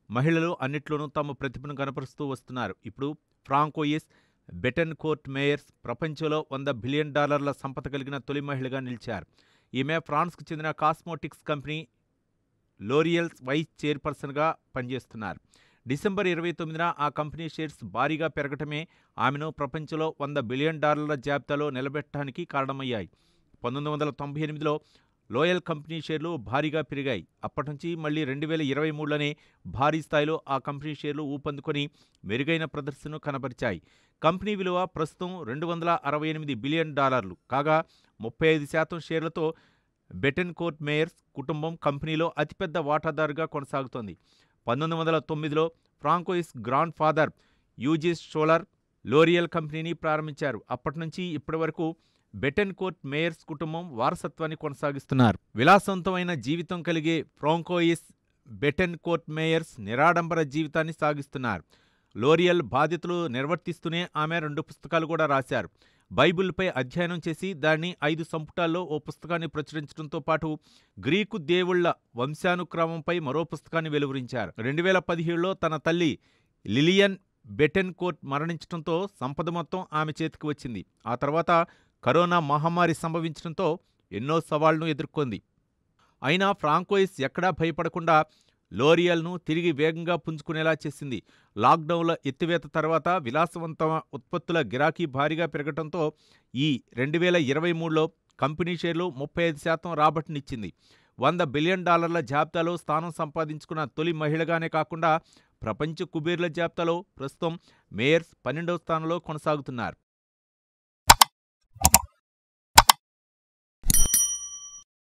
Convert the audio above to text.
మహిళలు అన్నిట్లోనూ తమ ప్రతిభను కనపరుస్తూ వస్తున్నారు. ఇప్పుడు ఫ్రాంకోయిస్ బెటెన్కోర్ట్ మేయర్స్ ప్రపంచంలో $100 బిలియన్ సంపద కలిగిన తొలి మహిళగా నిలిచారు. ఈమె ఫ్రాన్స్కు చెందిన కాస్మోటిక్స్ కంపెనీ లోరియల్స్ వైస్ చైర్పర్సన్గా పనిచేస్తున్నారు. డిసెంబర్ 29న ఆ కంపెనీ షేర్స్ భారీగా పెరగటమే ఆమెను ప్రపంచంలో $100 బిలియన్ జాబితాలో నిలబెట్టడానికి కారణమయ్యాయి. 1998లో లోయల్ కంపెనీ షేర్లు భారీగా పెరిగాయి. అప్పటి నుంచి మళ్లీ 2023లోనే భారీ స్థాయిలో ఆ కంపెనీ షేర్లు ఊపందుకొని మెరుగైన ప్రదర్శనను కనబరిచాయి. కంపెనీ విలువ ప్రస్తుతం $268 బిలియన్ కాగా 35% షేర్లతో బెటెన్కోర్ట్ మేయర్స్ కుటుంబం కంపెనీలో అతిపెద్ద వాటాదారుగా కొనసాగుతోంది. 1909లో Francoise grandfather Eugene Schueller L'Oreal కంపెనీని ప్రారంభించారు. అప్పటి నుంచి ఇప్పటి వరకు బెటెన్కోర్ట్ మేయర్స్ కుటుంబం వారసత్వాన్ని కొనసాగిస్తున్నారు. విలాసవంతమైన జీవితం కలిగే ఫ్రాంకోయిస్ బెటెన్కోర్ట్ మేయర్స్ నిరాడంబర జీవితాన్ని సాగిస్తున్నారు. లోరియల్ బాధ్యతలు నిర్వర్తిస్తూనే ఆమె 2 పుస్తకాలు కూడా రాశారు. బైబిల్పై అధ్యయనం చేసి దాన్ని 5 సంపుటాల్లో ఓ పుస్తకాన్ని ప్రచురించడంతో పాటు గ్రీకు దేవుళ్ల వంశానుక్రమంపై మరో పుస్తకాన్ని వెలువరించారు. 2017లో తన తల్లి లిలియన్ బెటెన్కోర్ట్ మరణించడంతో సంపద మొత్తం ఆమె చేతికి వచ్చింది. ఆ తర్వాత కరోనా మహమ్మారి సంభవించడంతో ఎన్నో సవాళ్లను ఎదుర్కొంది. అయినా ఫ్రాంకోయిస్ ఎక్కడా భయపడకుండా లోరియల్ను తిరిగి వేగంగా పుంజుకునేలా చేసింది. లాక్డౌన్ల ఎత్తివేత తర్వాత విలాసవంత ఉత్పత్తుల గిరాకీ భారీగా పెరగడంతో ఈ 2023లో కంపెనీ షేర్లు 35% రాబట్టునిచ్చింది. $100 బిలియన్ జాబితాలో స్థానం సంపాదించుకున్న తొలి మహిళగానే కాకుండా ప్రపంచ కుబేర్ల జాబితాలో ప్రస్తుతం మేయర్స్ 12వ స్థానంలో కొనసాగుతున్నారు.